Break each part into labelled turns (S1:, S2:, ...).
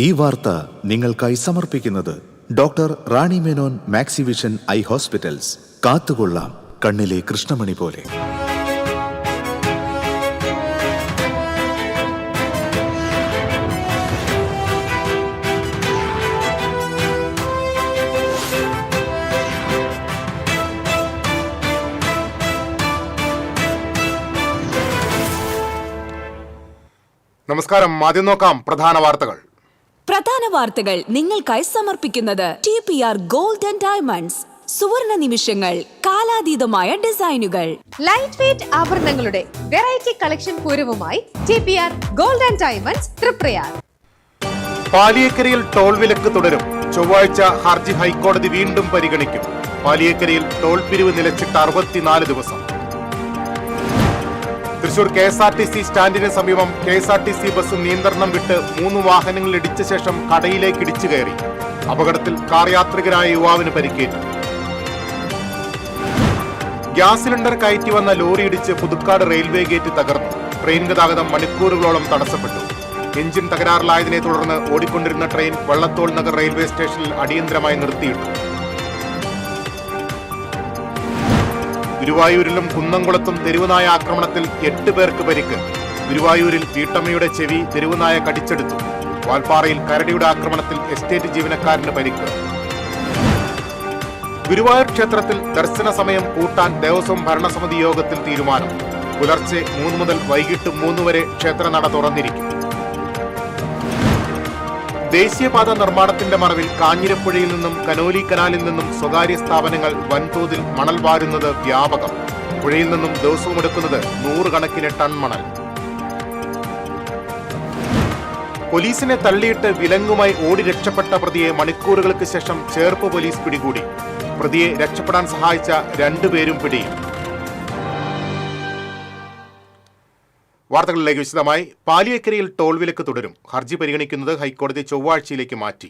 S1: ഈ വാർത്ത നിങ്ങൾക്കായി സമർപ്പിക്കുന്നത് doctor Rani Menon Maxivision I hospitals. കാത്തുകൊള്ളാം കണ്ണിലെ കൃഷ്ണമണി പോലെ.
S2: നമസ്കാരം. ആദ്യം നോക്കാം പ്രധാന വാർത്തകൾ
S3: നിങ്ങൾക്കായി സമർപ്പിക്കുന്നത് TPR ഗോൾഡ് ആൻഡ് ഡയമണ്ട്സ്. സുവർണ നിമിഷങ്ങൾ, കാലാതീതമായ ഡിസൈനുകൾ,
S4: ലൈറ്റ് വെയ്റ്റ് ആഭരണങ്ങളുടെ വെറൈറ്റി കളക്ഷൻ പൂരവുമായി TPR gold and diamonds Triprayar.
S2: പാലിയേക്കരയിൽ ടോൾ വിലക്ക് തുടരും. ചൊവ്വാഴ്ച ഹർജി ഹൈക്കോടതി വീണ്ടും പരിഗണിക്കും. പാലിയേക്കരയിൽ ടോൾ പിരിവ് നിലച്ചിട്ട് 64 ദിവസം. തൃശൂർ KSRTC സ്റ്റാൻഡിന് സമീപം KSRTC ബസ് നിയന്ത്രണം വിട്ട് 3 വാഹനങ്ങൾ ഇടിച്ച ശേഷം കടയിലേക്ക് ഇടിച്ചു കയറി. അപകടത്തിൽ കാർ യാത്രികരായ യുവാവിന് പരിക്കേറ്റു. ഗ്യാസ് സിലിണ്ടർ കയറ്റി വന്ന ലോറി ഇടിച്ച് പുതുക്കാട് റെയിൽവേ ഗേറ്റ് തകർന്നു. ട്രെയിൻ ഗതാഗതം മണിക്കൂറുകളോളം തടസ്സപ്പെട്ടു. എഞ്ചിൻ തകരാറിലായതിനെ തുടർന്ന് ഓടിക്കൊണ്ടിരുന്ന ട്രെയിൻ വള്ളത്തോൾ നഗർ റെയിൽവേ സ്റ്റേഷനിൽ അടിയന്തരമായി നിർത്തിയിട്ടു. ഗുരുവായൂരിലും കുന്നംകുളത്തും തെരുവുനായ ആക്രമണത്തിൽ 8 പേർക്ക് പരിക്ക്. ഗുരുവായൂരിൽ വീട്ടമ്മയുടെ ചെവി തെരുവുനായ കടിച്ചെടുത്തു. വാൽപ്പാറയിൽ കരടിയുടെ ആക്രമണത്തിൽ എസ്റ്റേറ്റ് ജീവനക്കാരന് പരിക്ക്. ഗുരുവായൂർ ക്ഷേത്രത്തിൽ ദർശന സമയം കൂട്ടാൻ ദേവസ്വം ഭരണസമിതി യോഗത്തിൽ തീരുമാനം. പുലർച്ചെ 3 മുതൽ വൈകിട്ട് 3 വരെ ക്ഷേത്രനട തുറന്നിരിക്കും. ദേശീയപാത നിർമ്മാണത്തിന്റെ മറവിൽ കാഞ്ഞിരപ്പുഴയിൽ നിന്നും കനോലി കനാലിൽ നിന്നും സ്വകാര്യ സ്ഥാപനങ്ങൾ വൻതോതിൽ മണൽ വാരുന്നത് വ്യാപകം. പുഴയിൽ നിന്നും ദിവസവും എടുക്കുന്നത് 100 കണക്കിന് ടൺ മണൽ. പോലീസിനെ തള്ളിയിട്ട് വിലങ്ങുമായി ഓടി രക്ഷപ്പെട്ട പ്രതിയെ മണിക്കൂറുകൾക്ക് ശേഷം ചേർപ്പ് പോലീസ് പിടികൂടി. പ്രതിയെ രക്ഷപ്പെടാൻ സഹായിച്ച 2 പേരും പിടിയിൽ. വാർത്തകളിലേക്ക് വിശദമായി. പാലിയേക്കരയിൽ ടോൾ വിലക്ക് തുടരും. ഹർജി പരിഗണിക്കുന്നത് ഹൈക്കോടതി ചൊവ്വാഴ്ചയിലേക്ക് മാറ്റി.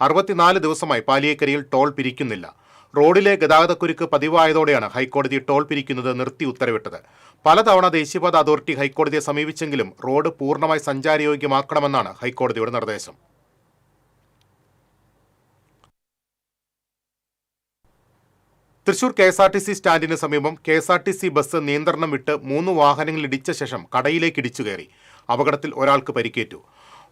S2: 64 ദിവസമായി പാലിയേക്കരയിൽ ടോൾ പിരിക്കുന്നില്ല. റോഡിലെ ഗതാഗതക്കുരുക്ക് പതിവായതോടെയാണ് ഹൈക്കോടതി ടോൾ പിരിക്കുന്നത് നിർത്തി ഉത്തരവിട്ടത്. പലതവണ ദേശീയപാത അതോറിറ്റി ഹൈക്കോടതിയെ സമീപിച്ചെങ്കിലും റോഡ് പൂർണ്ണമായി സഞ്ചാരയോഗ്യമാക്കണമെന്നാണ് ഹൈക്കോടതിയുടെ നിർദ്ദേശം. തൃശൂർ KSRTC സ്റ്റാൻഡിന് സമീപം KSRTC ബസ് നിയന്ത്രണം വിട്ട് 3 വാഹനങ്ങൾ ഇടിച്ച ശേഷം കടയിലേക്ക് ഇടിച്ചു കയറി. അപകടത്തിൽ ഒരാൾക്ക് പരിക്കേറ്റു.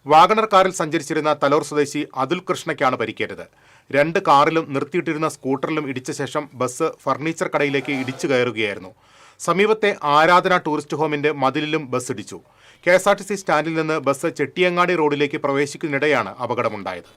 S2: വാഗണർ കാറിൽ സഞ്ചരിച്ചിരുന്ന തലോർ സ്വദേശി അതുൽ കൃഷ്ണയ്ക്കാണ് പരിക്കേറ്റത്. 2 കാറിലും നിർത്തിയിട്ടിരുന്ന സ്കൂട്ടറിലും ഇടിച്ച ശേഷം ബസ് ഫർണിച്ചർ കടയിലേക്ക് ഇടിച്ചു കയറുകയായിരുന്നു. സമീപത്തെ ആരാധന ടൂറിസ്റ്റ് ഹോമിന്റെ മതിലിലും ബസ് ഇടിച്ചു. KSRTC സ്റ്റാൻഡിൽ നിന്ന് ബസ് ചെട്ടിയങ്ങാടി റോഡിലേക്ക് പ്രവേശിക്കുന്നതിനിടെയാണ് അപകടമുണ്ടായത്.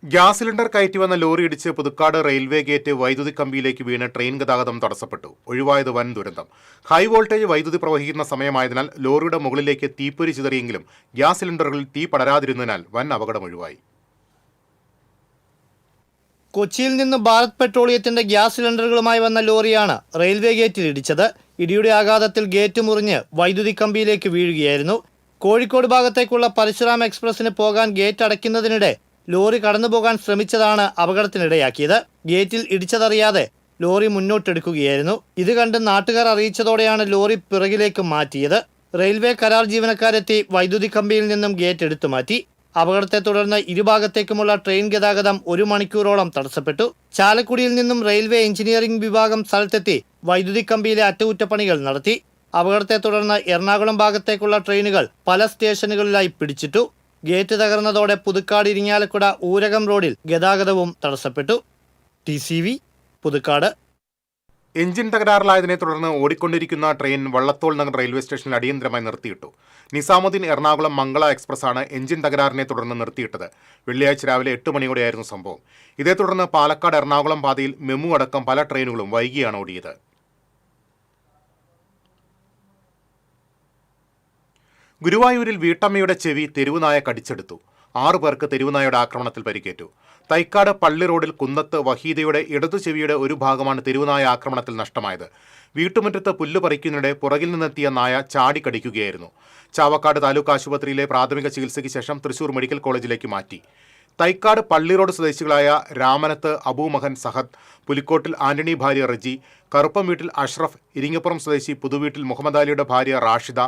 S2: ഗ്യാസ് സിലിണ്ടർ കയറ്റി വന്ന ലോറി ഇടിച്ച് പുതുക്കാട് റെയിൽവേ ഗേറ്റ് വൈദ്യുതി കമ്പിയിലേക്ക് വീണ് ട്രെയിൻ ഗതാഗതം തടസ്സപ്പെട്ടു. ഒഴിവായത് വൻ ദുരന്തം. ഹൈ വോൾട്ടേജ് വൈദ്യുതി പ്രവഹിക്കുന്ന സമയമായതിനാൽ ലോറിയുടെ മുകളിലേക്ക് തീപ്പൊരി ചിതറിയെങ്കിലും ഗ്യാസ് സിലിണ്ടറുകളിൽ തീ പടരാതിരുന്നതിനാൽ വൻ അപകടം ഒഴിവായി.
S5: കൊച്ചിയിൽ നിന്ന് ഭാരത് പെട്രോളിയത്തിന്റെ ഗ്യാസ് സിലിണ്ടറുകളുമായി വന്ന ലോറിയാണ് റെയിൽവേ ഗേറ്റിൽ ഇടിച്ചത്. ഇടിയുടെ ആഘാതത്തിൽ ഗേറ്റ് മുറിഞ്ഞ് വൈദ്യുതി കമ്പിയിലേക്ക് വീഴുകയായിരുന്നു. കോഴിക്കോട് ഭാഗത്തേക്കുള്ള പരശുറാം എക്സ്പ്രസിന് പോകാൻ ഗേറ്റ് അടയ്ക്കുന്നതിനിടെ ലോറി കടന്നുപോകാൻ ശ്രമിച്ചതാണ് അപകടത്തിനിടയാക്കിയത്. ഗേറ്റിൽ ഇടിച്ചതറിയാതെ ലോറി മുന്നോട്ടെടുക്കുകയായിരുന്നു. ഇത് കണ്ട് നാട്ടുകാർ അറിയിച്ചതോടെയാണ് ലോറി പിറകിലേക്ക് മാറ്റിയത്. റെയിൽവേ കരാർ ജീവനക്കാരെത്തി വൈദ്യുതി കമ്പിയിൽ നിന്നും ഗേറ്റ് എടുത്തു മാറ്റി. അപകടത്തെ തുടർന്ന് ഇരുഭാഗത്തേക്കുമുള്ള ട്രെയിൻ ഗതാഗതം 1 മണിക്കൂറോളം തടസ്സപ്പെട്ടു. ചാലക്കുടിയിൽ നിന്നും റെയിൽവേ എഞ്ചിനീയറിംഗ് വിഭാഗം സ്ഥലത്തെത്തി വൈദ്യുതി കമ്പിയിലെ അറ്റകുറ്റപ്പണികൾ നടത്തി. അപകടത്തെ തുടർന്ന് എറണാകുളം ഭാഗത്തേക്കുള്ള ട്രെയിനുകൾ പല സ്റ്റേഷനുകളിലായി പിടിച്ചിട്ടു. ഗേറ്റ് തകർന്നതോടെ പുതുക്കാട് ഇരിങ്ങാലക്കുട ഊരകം റോഡിൽ ഗതാഗതവും തടസ്സപ്പെട്ടു. TCV പുതുക്കാട്.
S2: എഞ്ചിൻ തകരാറിലായതിനെ തുടർന്ന് ഓടിക്കൊണ്ടിരിക്കുന്ന ട്രെയിൻ വള്ളത്തോൾ നഗർ റെയിൽവേ സ്റ്റേഷനിൽ അടിയന്തരമായി നിർത്തിയിട്ടു. നിസാമുദ്ദീൻ എറണാകുളം മംഗള എക്സ്പ്രസ്സാണ് എഞ്ചിൻ തകരാറിനെ തുടർന്ന് നിർത്തിയിട്ടത്. വെള്ളിയാഴ്ച രാവിലെ 8 മണിയോടെയായിരുന്നു സംഭവം. ഇതേ തുടർന്ന് പാലക്കാട് എറണാകുളം പാതയിൽ മെമു അടക്കം പല ട്രെയിനുകളും വൈകിയാണ് ഓടിയത്. ഗുരുവായൂരിൽ വീട്ടമ്മയുടെ ചെവി തെരുവുനായ കടിച്ചെടുത്തു. 6 പേർക്ക് തെരുവുനായയുടെ ആക്രമണത്തിൽ പരിക്കേറ്റു. തൈക്കാട് പള്ളി റോഡിൽ കുന്നത്ത് വഹീദയുടെ ഇടതു ചെവിയുടെ ഒരു ഭാഗമാണ് തെരുവുനായ ആക്രമണത്തിൽ നഷ്ടമായത്. വീട്ടുമുറ്റത്ത് പുല്ല് പറിക്കുന്നതിനിടെ പുറകിൽ നിന്നെത്തിയ നായ ചാടിക്കടിക്കുകയായിരുന്നു. ചാവക്കാട് താലൂക്ക് ആശുപത്രിയിലെ പ്രാഥമിക ചികിത്സയ്ക്ക് ശേഷം തൃശൂർ മെഡിക്കൽ കോളേജിലേക്ക് മാറ്റി. തൈക്കാട് പള്ളി റോഡ് സ്വദേശികളായ രാമനത്ത് അബൂ മഹൻ സഹദ്, പുലിക്കോട്ടിൽ ആന്റണി ഭാര്യ റജി, കറുപ്പം വീട്ടിൽ അഷ്റഫ്, ഇരിങ്ങപ്പുറം സ്വദേശി പുതുവീട്ടിൽ മുഹമ്മദ് അലിയുടെ ഭാര്യ റാഷിദ,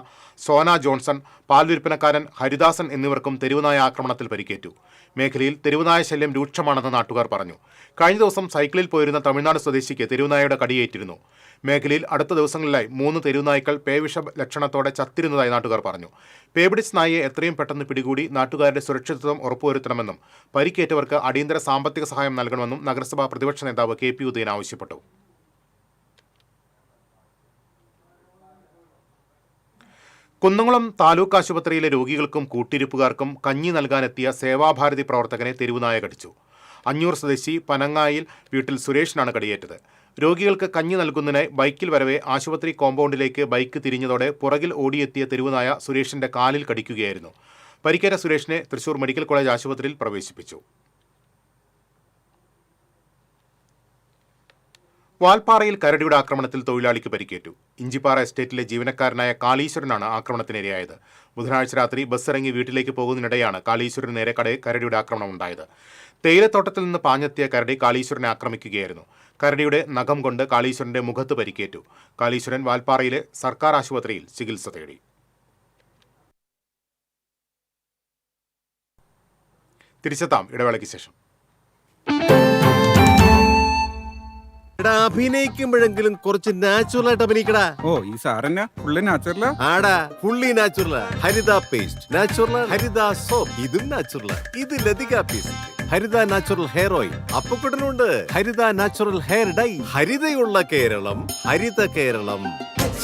S2: സോന ജോൺസൺ, പാൽ വിൽപ്പനക്കാരൻ ഹരിദാസൻ എന്നിവർക്കും തെരുവുനായ ആക്രമണത്തിൽ പരിക്കേറ്റു. മേഖലയിൽ തെരുവുനായ ശല്യം രൂക്ഷമാണെന്ന് നാട്ടുകാർ പറഞ്ഞു. കഴിഞ്ഞ ദിവസം സൈക്കിളിൽ പോയിരുന്ന തമിഴ്നാട് സ്വദേശിക്ക് തെരുവുനായയുടെ കടിയേറ്റിരുന്നു. മേഖലയിൽ അടുത്ത ദിവസങ്ങളിലായി 3 തെരുവുനായ്ക്കൾ പേവിഷ ലക്ഷണത്തോടെ ചത്തിരുന്നതായി നാട്ടുകാർ പറഞ്ഞു. പേപിടിച്ച് നായയെ എത്രയും പെട്ടെന്ന് പിടികൂടി നാട്ടുകാരുടെ സുരക്ഷിതത്വം ഉറപ്പുവരുത്തണമെന്നും പരിക്കേറ്റവർക്ക് അടിയന്തര സാമ്പത്തിക സഹായം നൽകണമെന്നും നഗരസഭാ പ്രതിപക്ഷ നേതാവ് KP ഉദയൻ ആവശ്യപ്പെട്ടു. കുന്നംകുളം താലൂക്ക് ആശുപത്രിയിലെ രോഗികൾക്കും കൂട്ടിരിപ്പുകാർക്കും കഞ്ഞി നൽകാനെത്തിയ സേവാഭാരതി പ്രവർത്തകനെ തെരുവുനായ കടിച്ചു. അഞ്ഞൂർ സ്വദേശി പനങ്ങായിൽ വീട്ടിൽ സുരേഷിനാണ് കടിയേറ്റത്. രോഗികൾക്ക് കഞ്ഞി നൽകുന്നതിനായി ബൈക്കിൽ വരവെ ആശുപത്രി കോമ്പൗണ്ടിലേക്ക് ബൈക്ക് തിരിഞ്ഞതോടെ പുറകിൽ ഓടിയെത്തിയ തെരുവുനായ സുരേഷിന്റെ കാലിൽ കടിക്കുകയായിരുന്നു. പരിക്കേറ്റ സുരേഷിനെ തൃശൂർ മെഡിക്കൽ കോളേജ് ആശുപത്രിയിൽ പ്രവേശിപ്പിച്ചു. വാൽപ്പാറയിൽ കരടിയുടെ ആക്രമണത്തിൽ തൊഴിലാളിക്ക് പരിക്കേറ്റു. ഇഞ്ചിപ്പാറ എസ്റ്റേറ്റിലെ ജീവനക്കാരനായ കാളീശ്വരനാണ് ആക്രമണത്തിനിരയായത്. ബുധനാഴ്ച രാത്രി ബസ് ഇറങ്ങി വീട്ടിലേക്ക് പോകുന്നതിനിടെയാണ് കാളീശ്വരന് നേരെ കരടിയുടെ ആക്രമണം ഉണ്ടായത്. തേയിലത്തോട്ടത്തിൽ നിന്ന് പാഞ്ഞെത്തിയ കരടി കാളീശ്വരനെ ആക്രമിക്കുകയായിരുന്നു. കരടിയുടെ നഖം കൊണ്ട് കാളീശ്വരന്റെ മുഖത്ത് പരിക്കേറ്റു. കാളീശ്വരൻ വാൽപ്പാറയിലെ സർക്കാർ ആശുപത്രിയിൽ ചികിത്സ തേടി. തിരിച്ചെത്താം ഇടവേളയ്ക്ക് ശേഷം.
S6: അഭിനയിക്കുമ്പോഴെങ്കിലും കുറച്ച് നാച്ചുറൽ ആയിട്ട് അഭിനയിക്കടാ.
S7: ഈ സാറന്നെ ഫുള്ള് നാച്ചുറലാ?
S6: ആടാ ഫുള്ളി നാച്ചുറലാ. ഹരിത പേസ്റ്റ് നാച്ചുറൽ, ഹരിത സോപ്പ് ഇതും നാച്ചുറൽ, ഇത് ലതിക പേസ്റ്റ്, ഹരിത നാച്ചുറൽ ഹെയർ ഓയിൽ, അപ്പക്കുട്ടനുണ്ട് ഹരിത natural hair dye. ഹരിതയുള്ള Keralam, Haritha Keralam,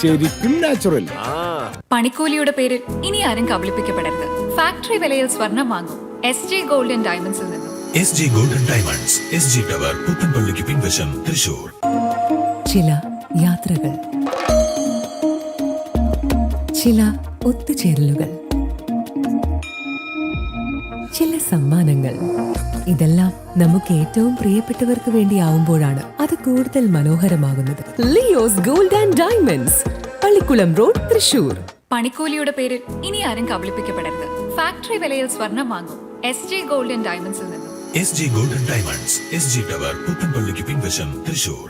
S7: ശരിക്കും നാച്ചുറൽ.
S8: പണിക്കൂലിയുടെ പേരിൽ ഇനി ആരും കബളിപ്പിക്കപ്പെടരുത്. ഫാക്ടറി വിലയിൽ സ്വർണം വാങ്ങും SG ഗോൾഡൻ ഡയമണ്ട്സിൽ നിന്നും.
S9: SG golden diamonds, SG tower, പുത്തൻപള്ളിക്ക് പിൻവശം, തൃശൂർ.
S10: ചില യാത്രകൾ, ചില ഒത്തുചേരലുകൾ, ചില സമ്മാനങ്ങൾ, ഇതെല്ലാം നമുക്ക് ഏറ്റവും പ്രിയപ്പെട്ടവർക്ക് വേണ്ടിയാവുമ്പോഴാണ് അത് കൂടുതൽ മനോഹരമാകുന്നത്. Leo's gold and diamonds, Pallikulam road, Thrissur.
S8: പണിക്കൂലിയുടെ പേരിൽ ഇനി ആരും കബളിപ്പിക്കപ്പെടരുത്. ഫാക്ടറി വിലയിൽ സ്വർണം വാങ്ങും SG ഗോൾഡൻ ഡയമണ്ട്സിൽ നിന്നും.
S9: SG golden diamonds, SG tower, പുത്തൻപള്ളിക്ക് പിൻവശം, തൃശൂർ.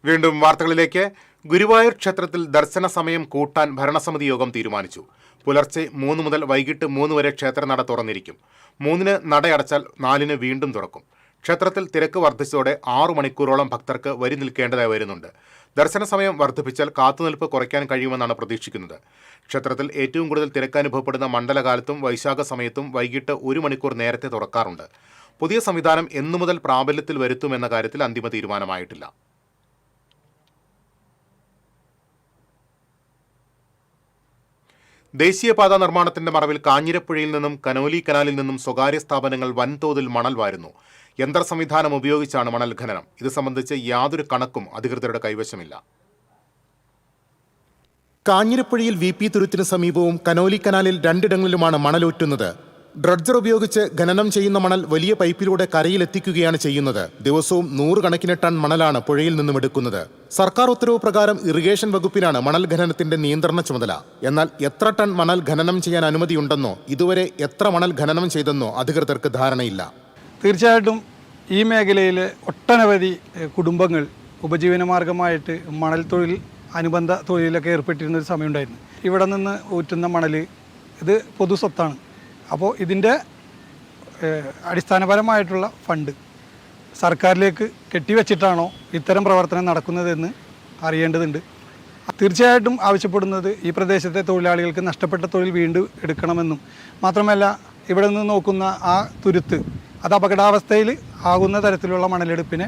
S2: വീണ്ടും വാർത്തകളിലേക്ക്. ഗുരുവായൂർ ക്ഷേത്രത്തിൽ ദർശന സമയം കൂട്ടാൻ ഭരണസമിതി യോഗം തീരുമാനിച്ചു. പുലർച്ചെ 3 മുതൽ വൈകിട്ട് 3 വരെ ക്ഷേത്രനട തുറന്നിരിക്കും. 3-ന് നടയടച്ചാൽ 4-ന് വീണ്ടും തുറക്കും. ക്ഷേത്രത്തിൽ തിരക്ക് വർദ്ധിച്ചതോടെ 6 മണിക്കൂറോളം ഭക്തർക്ക് വരി നിൽക്കേണ്ടതായി വരുന്നുണ്ട്. ദർശന സമയം വർദ്ധിപ്പിച്ചാൽ കാത്തുനിൽപ്പ് കുറയ്ക്കാൻ കഴിയുമെന്നാണ് പ്രതീക്ഷിക്കുന്നത്. ക്ഷേത്രത്തിൽ ഏറ്റവും കൂടുതൽ തിരക്ക് അനുഭവപ്പെടുന്ന മണ്ഡലകാലത്തും വൈശാഖ സമയത്തും വൈകിട്ട് 1 മണിക്കൂർ നേരത്തെ തുറക്കാറുണ്ട്. പുതിയ സംവിധാനം എന്നു മുതൽ പ്രാബല്യത്തിൽ വരുത്തുമെന്ന കാര്യത്തിൽ അന്തിമ തീരുമാനമായിട്ടില്ല. ദേശീയപാത നിർമ്മാണത്തിന്റെ മറവിൽ കാഞ്ഞിരപ്പുഴയിൽ നിന്നും കനോലി കനാലിൽ നിന്നും സ്വകാര്യ സ്ഥാപനങ്ങൾ വൻതോതിൽ മണൽ വാരുന്നു. യന്ത്ര സംവിധാനം ഉപയോഗിച്ചാണ് മണൽ ഖനനം. ഇത് സംബന്ധിച്ച് യാതൊരു കണക്കും അധികൃതരുടെ കൈവശമില്ല.
S11: കാഞ്ഞിരപ്പുഴയിൽ VP തുരുത്തിന് സമീപവും കനോലി കനാലിൽ 2 ഇടങ്ങളിലുമാണ് മണലൂറ്റുന്നത്. ഡ്രഡ്ജർ ഉപയോഗിച്ച് ഖനനം ചെയ്യുന്ന മണൽ വലിയ പൈപ്പിലൂടെ കരയിലെത്തിക്കുകയാണ് ചെയ്യുന്നത്. ദിവസവും 100 കണക്കിന് ടൺ മണലാണ് പുഴയിൽ നിന്നും എടുക്കുന്നത്. സർക്കാർ ഉത്തരവ് പ്രകാരം ഇറിഗേഷൻ വകുപ്പിനാണ് മണൽ ഖനനത്തിന്റെ നിയന്ത്രണ ചുമതല. എന്നാൽ എത്ര ടൺ മണൽ ഖനനം ചെയ്യാൻ അനുമതിയുണ്ടെന്നോ ഇതുവരെ എത്ര മണൽ ഖനനം ചെയ്തെന്നോ അധികൃതർക്ക് ധാരണയില്ല.
S12: തീർച്ചയായിട്ടും ഈ മേഖലയിലെ ഒട്ടനവധി കുടുംബങ്ങൾ ഉപജീവനമാർഗമായിട്ട് മണൽ തൊഴിൽ, അനുബന്ധ തൊഴിലൊക്കെ ഏർപ്പെട്ടിരുന്ന ഒരു സമയമുണ്ടായിരുന്നു. ഇവിടെ നിന്ന് ഊറ്റുന്ന മണൽ ഇത് പൊതു സ്വത്താണ്. അപ്പോൾ ഇതിൻ്റെ അടിസ്ഥാനപരമായിട്ടുള്ള ഫണ്ട് സർക്കാരിലേക്ക് കെട്ടിവെച്ചിട്ടാണോ ഇത്തരം പ്രവർത്തനം നടക്കുന്നതെന്ന് അറിയേണ്ടതുണ്ട്. തീർച്ചയായിട്ടും ആവശ്യപ്പെടുന്നത് ഈ പ്രദേശത്തെ തൊഴിലാളികൾക്ക് നഷ്ടപ്പെട്ട തൊഴിൽ വീണ്ടും എടുക്കണമെന്നും മാത്രമല്ല ഇവിടെ നിന്ന് നോക്കുന്ന ആ തുരുത്ത് അത് അപകടാവസ്ഥയിൽ ആകുന്ന തരത്തിലുള്ള മണലെടുപ്പിനെ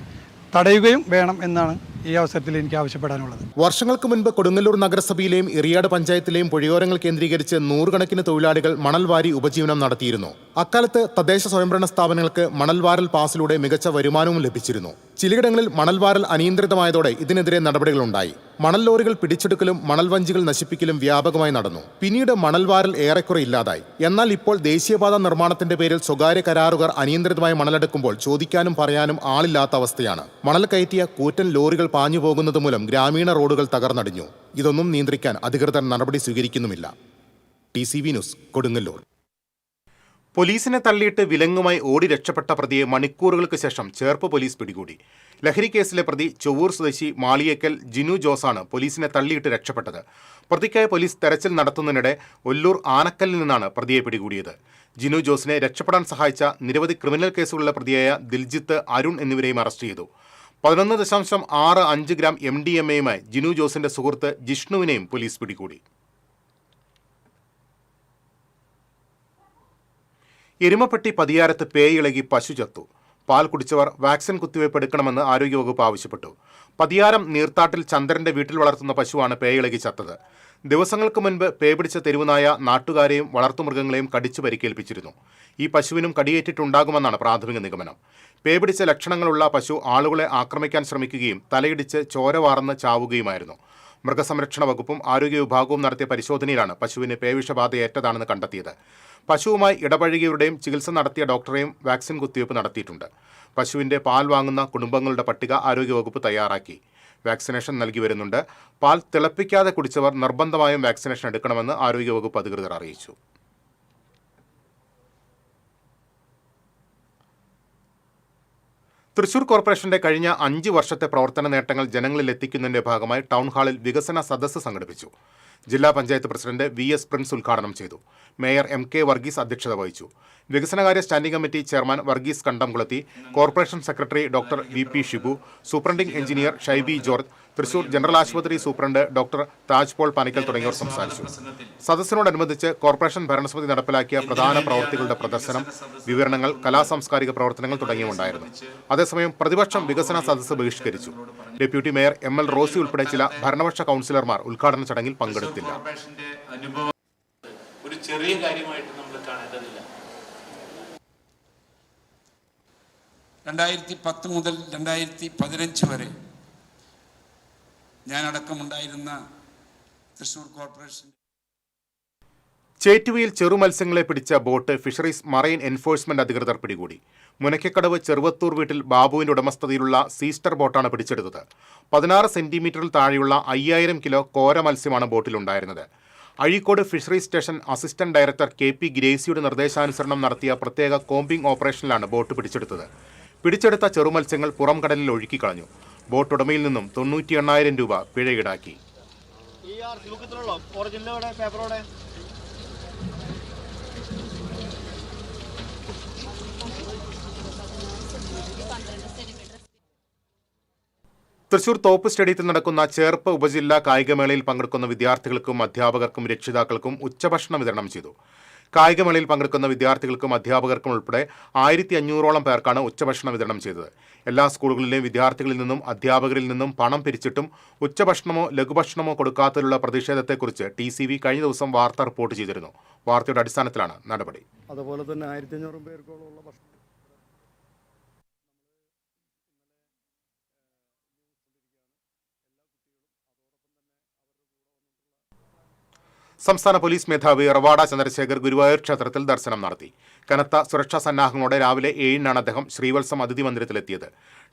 S12: തടയുകയും വേണം എന്നാണ് ഈ അവസരത്തിൽ എനിക്ക് ആവശ്യപ്പെടാനുള്ളത്.
S11: വർഷങ്ങൾക്ക് മുൻപ് കൊടുങ്ങല്ലൂർ നഗരസഭയിലെയും ഇറിയാട് പഞ്ചായത്തിലെയും പുഴയോരങ്ങൾ കേന്ദ്രീകരിച്ച് നൂറുകണക്കിന് തൊഴിലാളികൾ മണൽ വാരി ഉപജീവനം നടത്തിയിരുന്നു. അക്കാലത്ത് തദ്ദേശ സ്വയംഭരണ സ്ഥാപനങ്ങൾക്ക് മണൽ വാരൽ പാസിലൂടെ മികച്ച വരുമാനവും ലഭിച്ചിരുന്നു. ചിലയിടങ്ങളിൽ മണൽ വാരൽ അനിയന്ത്രിതമായതോടെ ഇതിനെതിരെ നടപടികളുണ്ടായി. മണൽ ലോറികൾ പിടിച്ചെടുക്കലും മണൽ വഞ്ചികൾ നശിപ്പിക്കലും വ്യാപകമായി നടന്നു. പിന്നീട് മണൽ വാരൽ ഏറെക്കുറെ ഇല്ലാതായി. എന്നാൽ ഇപ്പോൾ ദേശീയപാത നിർമ്മാണത്തിന്റെ പേരിൽ സ്വകാര്യ കരാറുകാർ അനിയന്ത്രിതമായി മണലെടുക്കുമ്പോൾ ചോദിക്കാനും പറയാനും ആളില്ലാത്ത അവസ്ഥയാണ്. മണൽ കയറ്റിയ കൂറ്റൻ ലോറികൾ പാഞ്ഞു പോകുന്നത് മൂലം ഗ്രാമീണ റോഡുകൾ തകർന്നടിഞ്ഞു. ഇതൊന്നും നിയന്ത്രിക്കാൻ അധികൃതർ നടപടി സ്വീകരിക്കുന്നുമില്ല. TCV news, Kodungallur.
S2: പോലീസിനെ തള്ളിയിട്ട് വിലങ്ങുമായി ഓടി രക്ഷപ്പെട്ട പ്രതിയെ മണിക്കൂറുകൾക്ക് ശേഷം ചേർപ്പ് പോലീസ് പിടികൂടി. ലഹരി കേസിലെ പ്രതി ചൊവ്വൂർ സ്വദേശി മാളിയേക്കൽ ജിനു ജോസാണ് പോലീസിനെ തള്ളിയിട്ട് രക്ഷപ്പെട്ടത്. പ്രതിക്കായി പോലീസ് തെരച്ചിൽ നടത്തുന്നതിനിടെ ഒല്ലൂർ ആനക്കല്ലിൽ നിന്നാണ് പ്രതിയെ പിടികൂടിയത്. ജിനു ജോസിനെ രക്ഷപ്പെടാൻ സഹായിച്ച നിരവധി ക്രിമിനൽ കേസുകളിലെ പ്രതിയായ ദിൽജിത്ത്, അരുൺ എന്നിവരെയും അറസ്റ്റ് ചെയ്തു. 11.65 ഗ്രാം MDMA-യുമായി ജിനു ജോസിന്റെ സുഹൃത്ത് ജിഷ്ണുവിനെയും പോലീസ് പിടികൂടി. എരുമപ്പെട്ടി പതിയാരത്ത് പേയിളകി പശു ചത്തു. പാൽ കുടിച്ചവർ വാക്സിൻ കുത്തിവയ്പ് എടുക്കണമെന്ന് ആരോഗ്യവകുപ്പ് ആവശ്യപ്പെട്ടു. പതിയാരം നീർത്താട്ടിൽ ചന്ദ്രന്റെ വീട്ടിൽ വളർത്തുന്ന പശുവാണ് പേയിളകി ചത്തത്. ദിവസങ്ങൾക്ക് മുൻപ് പേ പിടിച്ച തെരുവുനായ നാട്ടുകാരെയും വളർത്തുമൃഗങ്ങളെയും കടിച്ചു പരിക്കേൽപ്പിച്ചിരുന്നു. ഈ പശുവിനും കടിയേറ്റിട്ടുണ്ടാകുമെന്നാണ് പ്രാഥമിക നിഗമനം. പേ പിടിച്ച ലക്ഷണങ്ങളുള്ള പശു ആളുകളെ ആക്രമിക്കാൻ ശ്രമിക്കുകയും തലയിടിച്ച് ചോര വാർന്ന് ചാവുകയുമായിരുന്നു. മൃഗസംരക്ഷണ വകുപ്പും ആരോഗ്യ വിഭാഗവും നടത്തിയ പരിശോധനയിലാണ് പശുവിന് പേവിഷബാധയേറ്റതാണെന്ന് കണ്ടെത്തിയത്. പശുവുമായി ഇടപഴകിയവരുടെയും ചികിത്സ നടത്തിയ ഡോക്ടറെയും വാക്സിൻ കുത്തിവയ്പ് നടത്തിയിട്ടുണ്ട്. പശുവിൻ്റെ പാൽ വാങ്ങുന്ന കുടുംബങ്ങളുടെ പട്ടിക ആരോഗ്യവകുപ്പ് തയ്യാറാക്കി. വാക്സിനേഷൻ നൽകി വരുന്നുണ്ട്. പാൽ തിളപ്പിക്കാതെ കുടിച്ചവർ നിർബന്ധമായും വാക്സിനേഷൻ എടുക്കണമെന്ന് ആരോഗ്യവകുപ്പ് അധികൃതർ അറിയിച്ചു. തൃശൂർ കോർപ്പറേഷന്റെ കഴിഞ്ഞ 5 വർഷത്തെ പ്രവർത്തന നേട്ടങ്ങൾ ജനങ്ങളിൽ എത്തിക്കുന്നതിന്റെ ഭാഗമായി ടൗൺ ഹാളിൽ വികസന സദസ്സ് സംഘടിപ്പിച്ചു. ജില്ലാ പഞ്ചായത്ത് പ്രസിഡന്റ് VS പ്രിൻസ് ഉദ്ഘാടനം ചെയ്തു. മേയർ MK വർഗീസ് അധ്യക്ഷത വഹിച്ചു. വികസനകാര്യ സ്റ്റാൻഡിംഗ് കമ്മിറ്റി ചെയർമാൻ വർഗീസ് കണ്ടംകുളത്തി, corporation secretary doctor VP Shibu, superintending engineer Shaibi George, Thrissur general ആശുപത്രി superintendent doctor Taj Paul Panikkal തുടങ്ങിയവർ സംസാരിച്ചു. സദസ്സിനോടനുബന്ധിച്ച് കോർപ്പറേഷൻ ഭരണസമിതി നടപ്പിലാക്കിയ പ്രധാന പ്രവൃത്തികളുടെ പ്രദർശനം, വിവരണങ്ങൾ, കലാസാംസ്കാരിക പ്രവർത്തനങ്ങൾ തുടങ്ങിയവ ഉണ്ടായിരുന്നു. അതേസമയം പ്രതിപക്ഷം വികസന സദസ്സ് ബഹിഷ്കരിച്ചു. ഡെപ്യൂട്ടി മേയർ ML റോസി ഉൾപ്പെടെ ചില ഭരണപക്ഷ കൗൺസിലർമാർ ഉദ്ഘാടന ചടങ്ങിൽ പങ്കെടുത്തില്ല.
S13: ഒരു ചെറിയ കാര്യമായിട്ട് നമ്മൾ കാണേണ്ടതില്ല. 2010 മുതൽ 2015 വരെ ഞാനടക്കമുണ്ടായിരുന്ന തൃശൂർ കോർപ്പറേഷൻ
S2: ചേറ്റുവയിൽ ചെറുമത്സ്യങ്ങളെ പിടിച്ച ബോട്ട് ഫിഷറീസ് മറൈൻ എൻഫോഴ്സ്മെന്റ് അധികൃതർ പിടികൂടി. മുനക്കക്കടവ് ചെറുവത്തൂർ വീട്ടിൽ ബാബുവിന്റെ ഉടമസ്ഥതയിലുള്ള സീസ്റ്റർ ബോട്ടാണ് പിടിച്ചെടുത്തത്. 16 സെന്റിമീറ്ററിൽ താഴെയുള്ള 5000 കിലോ കോര മത്സ്യമാണ് ബോട്ടിലുണ്ടായിരുന്നത്. Azhikode fisheries station assistant director KP ഗ്രേസിയുടെ നിർദ്ദേശാനുസരണം നടത്തിയ പ്രത്യേക കോമ്പിംഗ് ഓപ്പറേഷനിലാണ് ബോട്ട് പിടിച്ചെടുത്തത്. പിടിച്ചെടുത്ത ചെറുമത്സ്യങ്ങൾ പുറം കടലിൽ ഒഴുക്കിക്കളഞ്ഞു. ബോട്ട് ഉടമയിൽ നിന്നും 98,000 രൂപ പിഴ ഈടാക്കി. തൃശൂർ തോപ്പ് സ്റ്റേഡിയത്തിൽ നടക്കുന്ന ചേർപ്പ് ഉപജില്ലാ കായികമേളയിൽ പങ്കെടുക്കുന്ന വിദ്യാർത്ഥികൾക്കും അധ്യാപകർക്കും രക്ഷിതാക്കൾക്കും ഉച്ചഭക്ഷണം വിതരണം ചെയ്തു. കായികമേളയിൽ പങ്കെടുക്കുന്ന വിദ്യാർത്ഥികൾക്കും അധ്യാപകർക്കും ഉൾപ്പെടെ 1500ഓളം പേർക്കാണ് ഉച്ചഭക്ഷണം വിതരണം ചെയ്തത്. എല്ലാ സ്കൂളുകളിലെയും വിദ്യാർത്ഥികളിൽ നിന്നും അധ്യാപകരിൽ നിന്നും പണം പിരിച്ചിട്ടും ഉച്ചഭക്ഷണമോ ലഘുഭക്ഷണമോ കൊടുക്കാത്തതിലുള്ള പ്രതിഷേധത്തെക്കുറിച്ച് TCV കഴിഞ്ഞ ദിവസം വാർത്ത റിപ്പോർട്ട് ചെയ്തിരുന്നു. വാർത്തയുടെ അടിസ്ഥാനത്തിലാണ് നടപടി.
S12: അതുപോലെ തന്നെ 1500 പേർക്കോളമുള്ള ഭക്ഷണം
S2: സംസ്ഥാന പോലീസ് മേധാവി റവാഡ ചന്ദ്രശേഖർ ഗുരുവായൂർ ക്ഷേത്രത്തിൽ ദർശനം നടത്തി. കനത്ത സുരക്ഷാ സന്നാഹങ്ങളോടെ രാവിലെ 7-നാണ് അദ്ദേഹം ശ്രീവത്സം അതിഥി മന്ദിരത്തിലെത്തിയത്.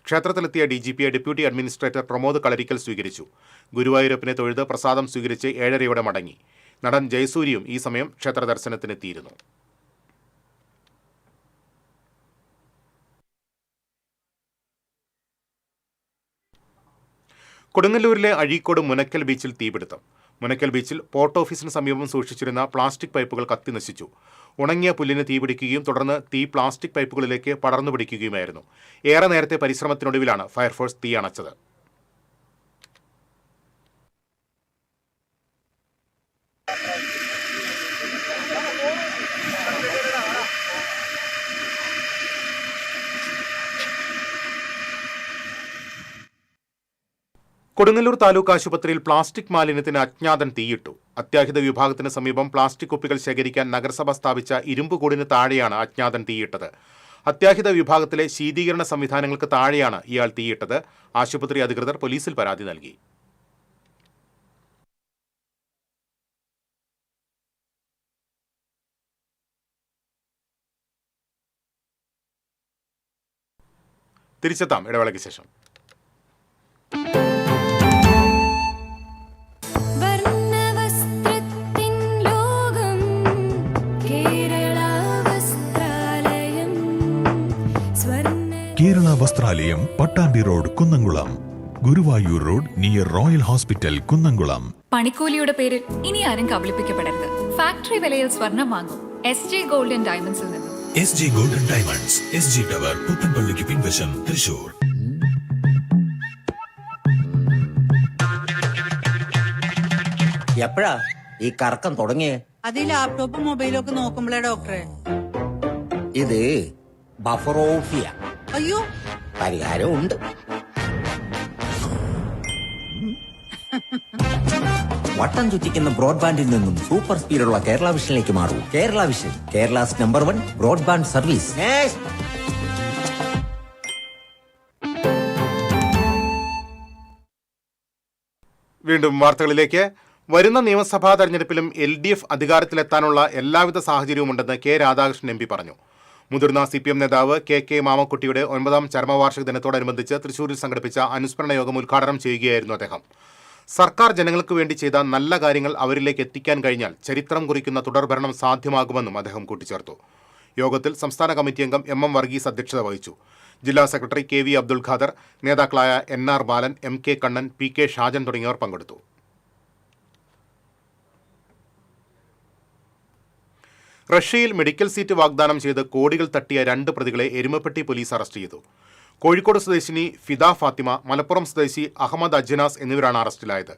S2: ക്ഷേത്രത്തിലെത്തിയ DGPയെ ഡെപ്യൂട്ടി അഡ്മിനിസ്ട്രേറ്റർ പ്രമോദ് കളരിക്കൽ സ്വീകരിച്ചു. ഗുരുവായൂരപ്പനെ തൊഴുത് പ്രസാദം സ്വീകരിച്ച് 7:30 മടങ്ങി. നടൻ ജയസൂര്യയും ഈ സമയം ക്ഷേത്ര ദർശനത്തിനെത്തിയിരുന്നു. കൊടുങ്ങല്ലൂരിലെ അഴീക്കോട് മുനക്കൽ ബീച്ചിൽ തീപിടുത്തം. മുനക്കൽ ബീച്ചിൽ പോർട്ട് ഓഫീസിന് സമീപം സൂക്ഷിച്ചിരുന്ന പ്ലാസ്റ്റിക് പൈപ്പുകൾ കത്തിനശിച്ചു. ഉണങ്ങിയ പുല്ലിന് തീപിടിക്കുകയും തുടർന്ന് തീ പ്ലാസ്റ്റിക് പൈപ്പുകളിലേക്ക് പടർന്നു പിടിക്കുകയുമായിരുന്നു. ഏറെ നേരത്തെ പരിശ്രമത്തിനൊടുവിലാണ് ഫയർഫോഴ്സ് തീ അണച്ചത്. കൊടുങ്ങല്ലൂർ താലൂക്ക് ആശുപത്രിയിൽ പ്ലാസ്റ്റിക് മാലിന്യത്തിന് അജ്ഞാതൻ തീയിട്ടു. അത്യാഹിത വിഭാഗത്തിന് സമീപം പ്ലാസ്റ്റിക് കുപ്പികൾ ശേഖരിക്കാൻ നഗരസഭ സ്ഥാപിച്ച ഇരുമ്പ് കൂടിന് താഴെയാണ് അജ്ഞാതൻ തീയിട്ടത്. അത്യാഹിത വിഭാഗത്തിലെ ശീതീകരണ സംവിധാനങ്ങൾക്ക് താഴെയാണ് ഇയാൾ തീയിട്ടത്. ആശുപത്രി അധികൃതർ പോലീസിൽ പരാതി നൽകി. തിരിച്ചെത്താം ഇടവേളയ്ക്ക് ശേഷം.
S9: Kerala Vasthralayam, Pattambi road, Kunnamkulam. Guruvayur road near royal hospital, Kunnamkulam.
S8: പണിക്കൂലിയുടെ പേരിൽ ഇനി ആരും കബളിപ്പിക്കപ്പെടരുത്. ഫാക്ടറി വിലയിൽ സ്വർണം വാങ്ങും SJ ഗോൾഡ് ആൻഡ് ഡയമണ്ട്സിൽ നിന്നും.
S9: SJ golden diamonds, SG tower, പുത്തൻപള്ളിക്ക് പിൻവശം, തൃശൂർ.
S14: എപ്പോഴാ ഈ കറക്കം തുടങ്ങിയേ?
S15: അത് ഈ ലാപ്ടോപ്പും മൊബൈലും ഒക്കെ നോക്കുമ്പോഴേ ഡോക്ടറെ.
S14: ഇത് ബഫറോഫിയ.
S15: അയ്യോ,
S14: പരിഹാരം ഉണ്ട്. വട്ടം ചുറ്റിക്കുന്ന ബ്രോഡ്ബാൻഡിൽ നിന്നും സൂപ്പർ സ്പീഡുള്ള കേരള വിഷനിലേക്ക് മാറൂ. Kerala vision, Kerala's number 1 broadband service.
S2: വീണ്ടും വാർത്തകളിലേക്ക്. വരുന്ന നിയമസഭാ തെരഞ്ഞെടുപ്പിലും LDF അധികാരത്തിലെത്താനുള്ള എല്ലാവിധ സാഹചര്യവുമുണ്ടെന്ന് കെ രാധാകൃഷ്ണൻ MP പറഞ്ഞു. മുതിർന്ന CPM നേതാവ് KK മാമക്കുട്ടിയുടെ 9ാം ചരമവാർഷിക ദിനത്തോടനുബന്ധിച്ച് തൃശൂരിൽ സംഘടിപ്പിച്ച അനുസ്മരണ യോഗം ഉദ്ഘാടനം ചെയ്യുകയായിരുന്നു അദ്ദേഹം. സർക്കാർ ജനങ്ങൾക്ക് വേണ്ടി ചെയ്ത നല്ല കാര്യങ്ങൾ അവരിലേക്ക് എത്തിക്കാൻ കഴിഞ്ഞാൽ ചരിത്രം കുറിക്കുന്ന തുടർഭരണം സാധ്യമാകുമെന്നും അദ്ദേഹം കൂട്ടിച്ചേർത്തു. യോഗത്തിൽ സംസ്ഥാന കമ്മിറ്റി അംഗം MM വർഗീസ് അധ്യക്ഷത വഹിച്ചു. ജില്ലാ സെക്രട്ടറി KV അബ്ദുൽ ഖാദർ, നേതാക്കളായ NR ബാലൻ, MK കണ്ണൻ, PK ഷാജൻ തുടങ്ങിയവർ പങ്കെടുത്തു. റഷ്യയിൽ മെഡിക്കൽ സീറ്റ് വാഗ്ദാനം ചെയ്ത് കോടികൾ തട്ടിയ 2 പ്രതികളെ എരുമപ്പെട്ടി പോലീസ് അറസ്റ്റ് ചെയ്തു. കോഴിക്കോട് സ്വദേശിനി ഫിദ ഫാത്തിമ, മലപ്പുറം സ്വദേശി അഹമ്മദ് അജ്നാസ് എന്നിവരാണ് അറസ്റ്റിലായത്.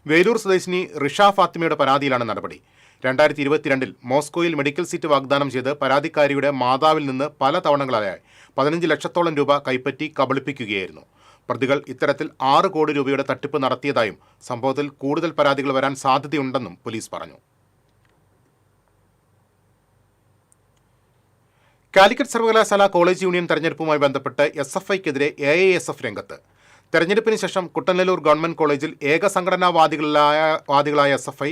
S2: വേലൂർ സ്വദേശിനി റിഷ ഫാത്തിമയുടെ പരാതിയിലാണ് നടപടി. 2022 മോസ്കോയിൽ മെഡിക്കൽ സീറ്റ് വാഗ്ദാനം ചെയ്ത് പരാതിക്കാരിയുടെ മാതാവിൽ നിന്ന് പല തവണകളായി 15 ലക്ഷത്തോളം രൂപ കൈപ്പറ്റി കബളിപ്പിക്കുകയായിരുന്നു. പ്രതികൾ ഇത്തരത്തിൽ 6 കോടി രൂപയുടെ തട്ടിപ്പ് നടത്തിയതായും സംഭവത്തിൽ കൂടുതൽ പരാതികൾ വരാൻ സാധ്യതയുണ്ടെന്നും പോലീസ് പറഞ്ഞു. കാലിക്കറ്റ് സർവകലാശാല കോളേജ് യൂണിയൻ തെരഞ്ഞെടുപ്പുമായി ബന്ധപ്പെട്ട് SFIക്കെതിരെ AISF രംഗത്ത്. തെരഞ്ഞെടുപ്പിന് ശേഷം കുട്ടനെല്ലൂർ ഗവൺമെന്റ് കോളേജിൽ ഏകസംഘടനാവാദികളായ SFI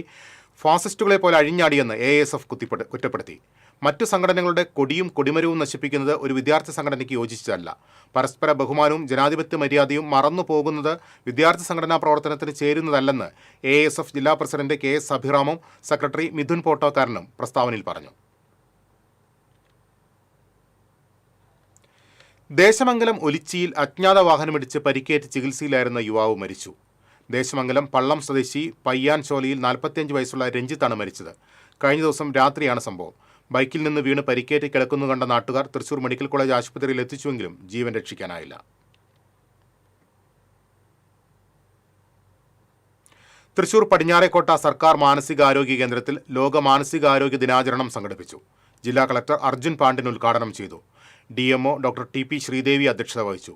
S2: ഫാസിസ്റ്റുകളെ പോലെ അഴിഞ്ഞാടിയെന്ന് AISF കുറ്റപ്പെടുത്തി. മറ്റു സംഘടനകളുടെ കൊടിയും കൊടിമരവും നശിപ്പിക്കുന്നത് ഒരു വിദ്യാർത്ഥി സംഘടനയ്ക്ക് യോജിച്ചതല്ല. പരസ്പര ബഹുമാനവും ജനാധിപത്യ മര്യാദയും മറന്നു പോകുന്നത് വിദ്യാർത്ഥി സംഘടനാ പ്രവർത്തനത്തിന് ചേരുന്നതല്ലെന്ന് AISF ജില്ലാ പ്രസിഡന്റ് KS അഭിറാമും സെക്രട്ടറി മിഥുൻ പോട്ടോക്കാരനും പ്രസ്താവനയിൽ പറഞ്ഞു. ദേശമംഗലം ഒലിച്ചിയിൽ അജ്ഞാത വാഹനമിടിച്ച് പരിക്കേറ്റ് ചികിത്സയിലായിരുന്ന യുവാവ് മരിച്ചു. ദേശമംഗലം പള്ളം സ്വദേശി പയ്യാൻ ചോലയിൽ 45 വയസ്സുള്ള രഞ്ജിത്താണ് മരിച്ചത്. കഴിഞ്ഞ ദിവസം രാത്രിയാണ് സംഭവം. ബൈക്കിൽ നിന്ന് വീണ് പരിക്കേറ്റ് കിടക്കുന്നു കണ്ട നാട്ടുകാർ തൃശൂർ മെഡിക്കൽ കോളേജ് ആശുപത്രിയിൽ എത്തിച്ചുവെങ്കിലും ജീവൻ രക്ഷിക്കാനായില്ല. തൃശൂർ പടിഞ്ഞാറേക്കോട്ട സർക്കാർ മാനസികാരോഗ്യ കേന്ദ്രത്തിൽ ലോക മാനസികാരോഗ്യ ദിനാചരണം സംഘടിപ്പിച്ചു. ജില്ലാ കളക്ടർ അർജുൻ പാണ്ഡ്യൻ ഉദ്ഘാടനം ചെയ്തു. DMO ഡോക്ടർ TP ശ്രീദേവി അധ്യക്ഷത വഹിച്ചു.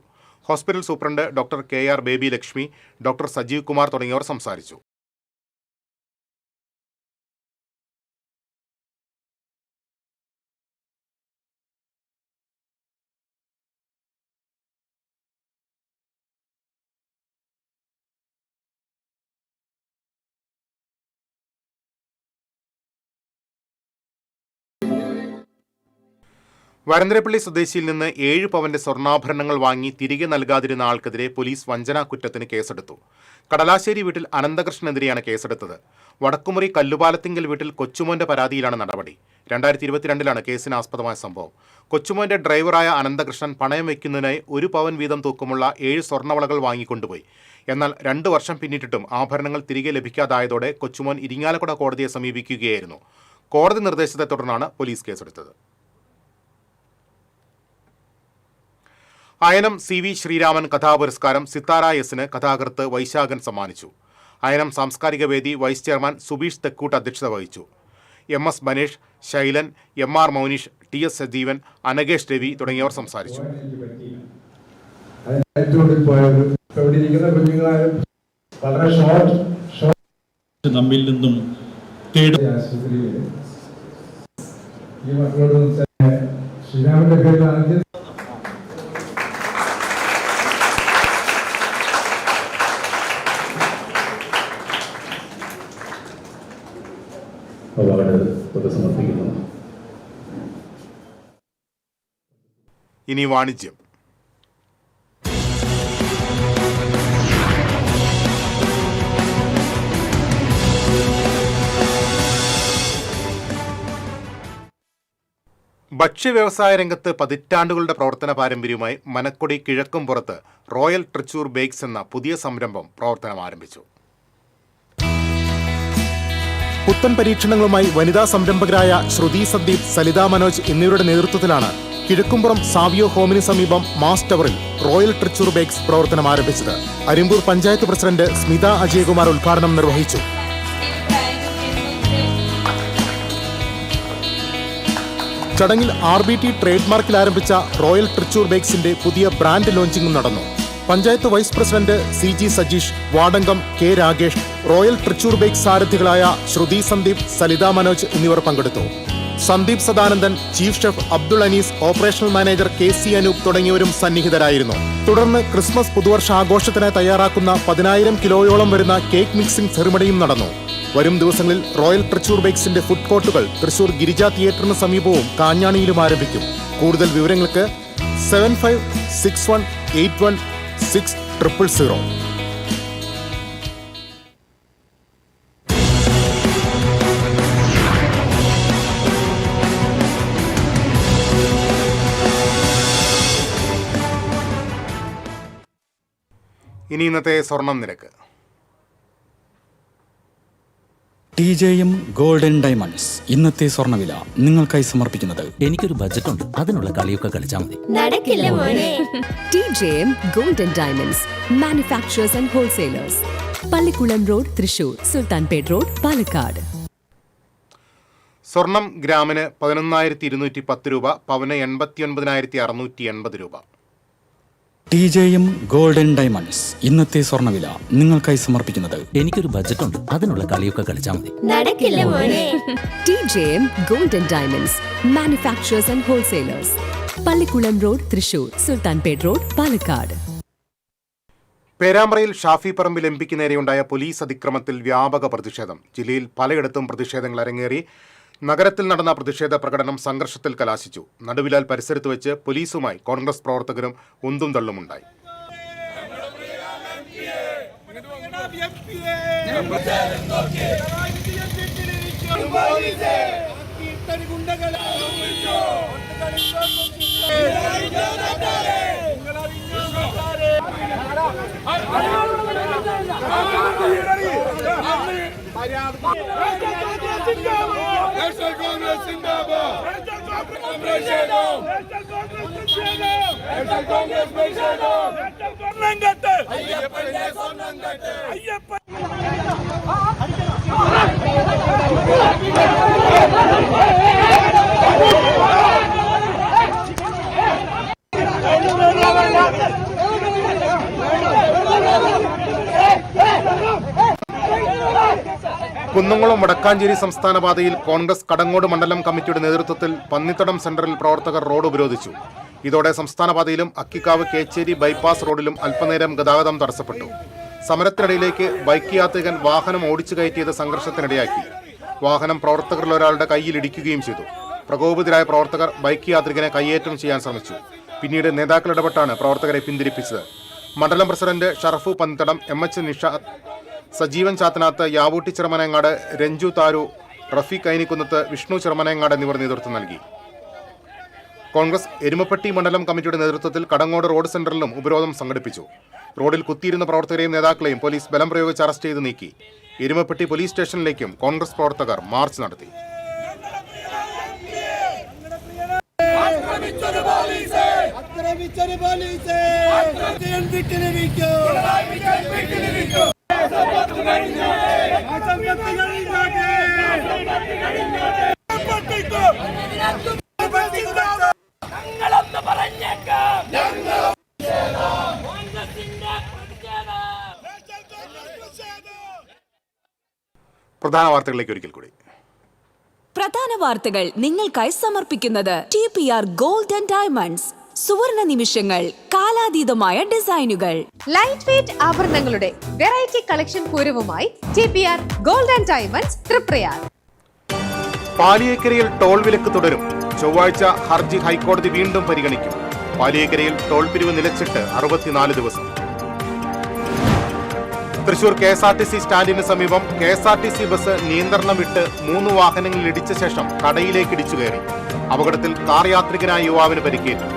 S2: Hospital superintendent doctor KR baby Lakshmi, doctor Sajeev Kumar തുടങ്ങിയവർ സംസാരിച്ചു. വരന്തരപ്പള്ളി സ്വദേശിയിൽ നിന്ന് 7 പവന്റെ സ്വർണ്ണാഭരണങ്ങൾ വാങ്ങി തിരികെ നൽകാതിരുന്ന ആൾക്കെതിരെ പോലീസ് വഞ്ചനാ കുറ്റത്തിന് കേസെടുത്തു. കടലാശ്ശേരി വീട്ടിൽ അനന്തകൃഷ്ണനെതിരെയാണ് കേസെടുത്തത്. വടക്കുമുറി കല്ലുപാലത്തിങ്കൽ വീട്ടിൽ കൊച്ചുമോന്റെ പരാതിയിലാണ് നടപടി. 2022 കേസിന് ആസ്പദമായ സംഭവം. കൊച്ചുമോന്റെ ഡ്രൈവറായ അനന്തകൃഷ്ണൻ പണയം വയ്ക്കുന്നതിനായി 1 പവൻ വീതം തൂക്കമുള്ള 7 സ്വർണ്ണവളകൾ വാങ്ങിക്കൊണ്ടുപോയി. എന്നാൽ 2 വർഷം പിന്നിട്ടിട്ടും ആഭരണങ്ങൾ തിരികെ ലഭിക്കാതായതോടെ കൊച്ചുമോൻ ഇരിങ്ങാലക്കുട കോടതിയെ സമീപിക്കുകയായിരുന്നു. കോടതി നിർദ്ദേശത്തെ തുടർന്നാണ് പോലീസ് കേസെടുത്തത്. അയനം CV ശ്രീരാമൻ കഥാപുരസ്കാരം സിത്താര എസിന് കഥാകൃത്ത് വൈശാഖൻ സമ്മാനിച്ചു. അയനം സാംസ്കാരിക വേദി വൈസ് ചെയർമാൻ സുബീഷ് തെക്കൂട്ട് അധ്യക്ഷത വഹിച്ചു. MS Banesh, Shailan, MR Mouneesh, TS Sajeevan, അനകേഷ് Ravi തുടങ്ങിയവർ സംസാരിച്ചു.
S9: നമ്മിൽ നിന്നും
S7: ശ്രീരാമന്റെ പേരിൽ ആദ്യം സമർപ്പിക്കുന്നു.
S2: ഇനി വാണിജ്യം. ഭക്ഷ്യവ്യവസായ രംഗത്ത് പതിറ്റാണ്ടുകളുടെ പ്രവർത്തന പാരമ്പര്യവുമായി മനക്കൊടി കിഴക്കുംപുറത്ത് റോയൽ ട്രിച്ചൂർ ബേക്സ് എന്ന പുതിയ സംരംഭം പ്രവർത്തനം ആരംഭിച്ചു.
S11: പുത്തൻ പരീക്ഷണങ്ങളുമായി വനിതാ സംരംഭകരായ ശ്രുതി സന്ദീപ്, സലിത മനോജ് എന്നിവരുടെ നേതൃത്വത്തിലാണ് കിഴക്കുംപുറം സാവിയോ ഹോമിന് സമീപം മാസ് ടവറിൽ റോയൽ ട്രിച്ചൂർ ബേക്സ് പ്രവർത്തനം ആരംഭിച്ചത്. അരിമ്പൂർ പഞ്ചായത്ത് പ്രസിഡന്റ് സ്മിത അജയകുമാർ ഉദ്ഘാടനം നിർവഹിച്ചു. ചടങ്ങിൽ RBT ട്രേഡ് മാർക്കിൽ ആരംഭിച്ച റോയൽ ട്രിച്ചൂർ ബേക്സിന്റെ പുതിയ ബ്രാൻഡ് ലോഞ്ചിംഗും നടന്നു. Panchayat vice president CG Sajeesh, വാർഡംഗം K Rakesh, royal Trichur bakes സാരഥികളായ ശ്രുതി സന്ദീപ്, സലിത മനോജ് എന്നിവർ പങ്കെടുത്തു. Sandeep Sadanandan, chief chef Abdul Anees, operational manager KC Anoop തുടങ്ങിയവരും സന്നിഹിതരായിരുന്നു. തുടർന്ന് ക്രിസ്മസ് പുതുവർഷ ആഘോഷത്തിനായി തയ്യാറാക്കുന്ന 10,000 കിലോയോളം വരുന്ന കേക്ക് മിക്സിംഗ് സെറിമണിയും നടന്നു. വരും ദിവസങ്ങളിൽ റോയൽ ട്രിച്ചൂർ ബേക്സിന്റെ ഫുഡ് കോർട്ടുകൾ തൃശൂർ ഗിരിജ തിയേറ്ററിന് സമീപവും കാഞ്ഞാണിയിലും ആരംഭിക്കും. കൂടുതൽ വിവരങ്ങൾക്ക് 7561816000.
S2: ഇനി ഇന്നത്തെ സ്വർണം നിരക്ക്.
S16: TJM ഗോൾഡൻ ഡയമണ്ട്സ് ഇന്നത്തെ സ്വർണ്ണവില നിങ്ങൾക്കായി സമർപ്പിക്കുന്നത്.
S14: എനിക്കൊരു ബജറ്റ് ഉണ്ട്, അതിനുള്ള കളിയൊക്കെ കളിച്ചാൽ മതി.
S10: TJM golden diamonds manufacturers and wholesalers, Pallikulam road, Thrissur, Sultanpet road, Palakkad.
S2: സ്വർണം ഗ്രാമിന് 11,210 രൂപ, പവന് 89,680 രൂപ.
S16: TJM ഗോൾഡൻ ഡയമണ്ട്സ് ഇന്നത്തെ സ്വർണ്ണവില നിങ്ങൾക്കായി സമർപ്പിക്കുന്നത്.
S14: എനിക്കൊരു ബജറ്റ് ഉണ്ട്, അതിനുള്ള കളിയൊക്കെ കളിച്ചാൽ മതി.
S10: TJM golden diamonds manufacturers and wholesalers, Pallikulam road, Thrissur, Sultanpet road, Palakkad.
S2: പേരാമ്പ്രയിൽ ഷാഫി പറമ്പിൽ MPക്ക് നേരെയുണ്ടായ പോലീസ് അതിക്രമത്തിൽ വ്യാപക പ്രതിഷേധം. ജില്ലയിൽ പലയിടത്തും പ്രതിഷേധങ്ങൾ അരങ്ങേറി. നഗരത്തിൽ നടന്ന പ്രതിഷേധ പ്രകടനം സംഘർഷത്തിൽ കലാശിച്ചു. നടുവിലാൽ പരിസരത്ത് വെച്ച് പോലീസുമായി കോൺഗ്രസ് പ്രവർത്തകരും ഉന്തും തള്ളുമുണ്ടായി. കുന്നംകുളം വടക്കാഞ്ചേരി സംസ്ഥാന പാതയിൽ കോൺഗ്രസ് കടങ്ങോട് മണ്ഡലം കമ്മിറ്റിയുടെ നേതൃത്വത്തിൽ പന്നിത്തടം സെന്ററിൽ പ്രവർത്തകർ റോഡ് ഉപരോധിച്ചു. ഇതോടെ സംസ്ഥാന പാതയിലും അക്കിക്കാവ് കേച്ചേരി ബൈപ്പാസ് റോഡിലും അല്പനേരം ഗതാഗതം തടസ്സപ്പെട്ടു. സമരത്തിനിടയിലേക്ക് ബൈക്ക് യാത്രികൻ വാഹനം ഓടിച്ചു കയറ്റിയത് സംഘർഷത്തിനിടയാക്കി. വാഹനം പ്രവർത്തകരിൽ ഒരാളുടെ കൈയിൽ ഇടിക്കുകയും ചെയ്തു. പ്രകോപിതരായ പ്രവർത്തകർ ബൈക്ക് യാത്രികനെ കയ്യേറ്റം ചെയ്യാൻ ശ്രമിച്ചു. പിന്നീട് നേതാക്കൾ ഇടപെട്ടാണ് പ്രവർത്തകരെ പിന്തിരിപ്പിച്ചത്. മണ്ഡലം പ്രസിഡന്റ് ഷറഫു പന്നിത്തടം, MH നിഷാദ്, സജീവൻ ചാത്തനാത്ത്, യാവൂട്ടി ചെറുമനങ്ങാട്, രഞ്ജു താരു, റഫീഖ് ഐനിക്കുന്നത്ത്, വിഷ്ണു ചെറുമനങ്ങാട് എന്നിവർ നേതൃത്വം നൽകി. കോൺഗ്രസ് എരുമപ്പെട്ടി മണ്ഡലം കമ്മിറ്റിയുടെ നേതൃത്വത്തിൽ കടങ്ങോട് റോഡ് സെന്ററിലും ഉപരോധം സംഘടിപ്പിച്ചു. റോഡിൽ കുത്തിയിരുന്ന പ്രവർത്തകരെയും നേതാക്കളെയും പോലീസ് ബലം പ്രയോഗിച്ച് അറസ്റ്റ് ചെയ്ത് നീക്കി. എരുമപ്പെട്ടി പോലീസ് സ്റ്റേഷനിലേക്കും കോൺഗ്രസ് പ്രവർത്തകർ മാർച്ച് നടത്തി. പ്രധാന വാർത്തകളിലേക്ക് ഒരിക്കൽ കൂടി.
S3: പ്രധാന വാർത്തകൾ നിങ്ങൾക്കായി സമർപ്പിക്കുന്നത് TPR ഗോൾഡ് ആൻഡ് ഡയമണ്ട്സ്. സുവർണ നിമിഷങ്ങൾ, കാലാതീതമായ ഡിസൈനുകൾ.
S4: ലൈറ്റ് വെയ്റ്റ് ആഭരണങ്ങളുടെ വെറൈറ്റി കളക്ഷൻ പൂരവുമായി TPR gold and diamonds Triprayar.
S2: പാലിയേക്കരയിൽ ടോൾ വിലക്ക് തുടരും. ചൊവ്വാഴ്ച ഹർജി ഹൈക്കോടതി വീണ്ടും പരിഗണിക്കും. പാലിയേക്കരയിൽ ടോൾ പിരിവ് നിലച്ചിട്ട് 64 ദിവസം. തൃശൂർ KSRTC സ്റ്റാൻഡിന് സമീപം KSRTC ബസ് നിയന്ത്രണം വിട്ട് 3 വാഹനങ്ങളിൽ ഇടിച്ച ശേഷം കടയിലേക്ക് ഇടിച്ചു കയറി. അപകടത്തിൽ കാർ യാത്രികനായ യുവാവിന് പരിക്കേറ്റു.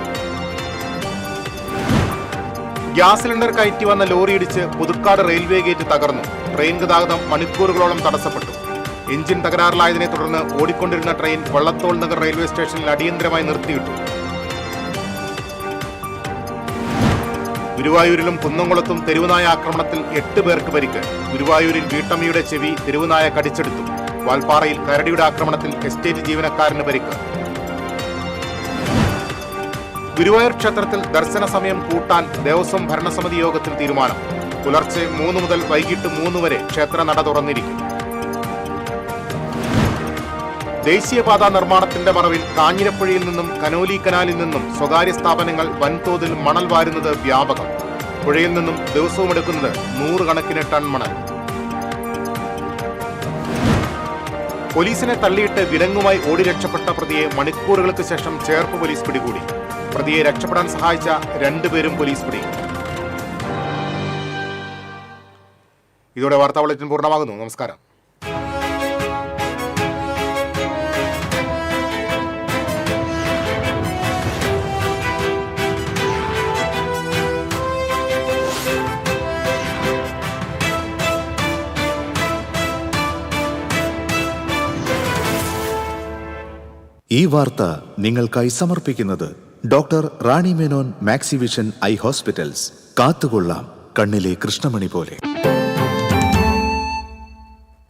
S2: ഗ്യാസ് സിലിണ്ടർ കയറ്റി വന്ന ലോറി ഇടിച്ച് പുതുക്കാട് റെയിൽവേ ഗേറ്റ് തകർന്നു. ട്രെയിൻ ഗതാഗതം മണിക്കൂറുകളോളം തടസ്സപ്പെട്ടു. എഞ്ചിൻ തകരാറിലായതിനെ തുടർന്ന് ഓടിക്കൊണ്ടിരുന്ന ട്രെയിൻ വള്ളത്തോൾ നഗർ റെയിൽവേ സ്റ്റേഷനിൽ അടിയന്തരമായി നിർത്തിയിട്ടു. ഗുരുവായൂരിലും കുന്നംകുളത്തും തെരുവുനായ ആക്രമണത്തിൽ 8 പേർക്ക് പരിക്ക്. ഗുരുവായൂരിൽ വീട്ടമ്മയുടെ ചെവി തെരുവുനായ കടിച്ചെടുത്തു. വാൽപ്പാറയിൽ കരടിയുടെ ആക്രമണത്തിൽ എസ്റ്റേറ്റ് ജീവനക്കാരന് പരിക്ക്. ഗുരുവായൂർ ക്ഷേത്രത്തിൽ ദർശന സമയം കൂട്ടാൻ ദേവസ്വം ഭരണസമിതി യോഗത്തിൽ തീരുമാനം. പുലർച്ചെ 3 മുതൽ വൈകിട്ട് 3 വരെ ക്ഷേത്ര നട തുറന്നിരിക്കും. ദേശീയപാത നിർമ്മാണത്തിന്റെ മറവിൽ കാഞ്ഞിരപ്പുഴയിൽ നിന്നും കനോലി കനാലിൽ നിന്നും സ്വകാര്യ സ്ഥാപനങ്ങൾ വൻതോതിൽ മണൽ വാരുന്നത് വ്യാപകം. പുഴയിൽ നിന്നും ദിവസവും എടുക്കുന്നത് 100 കണക്കിന് ടൺ മണൽ. പോലീസിനെ തള്ളിയിട്ട് വിലങ്ങുമായി ഓടി രക്ഷപ്പെട്ട പ്രതിയെ മണിക്കൂറുകൾക്ക് ശേഷം ചേർപ്പ് പോലീസ് പിടികൂടി. പ്രതിയെ രക്ഷപ്പെടാൻ സഹായിച്ച 2 പേരും പോലീസ് പിടി. ഇതോടെ വാർത്താ ബുള്ളറ്റിൻ പൂർണ്ണമാകുന്നു. നമസ്കാരം.
S1: ഈ വാർത്ത നിങ്ങൾക്കായി സമർപ്പിക്കുന്നത് doctor Rani Menon Maxivision I hospitals. കാത്തുകൊള്ളാം കണ്ണിലെ കൃഷ്ണമണി പോലെ.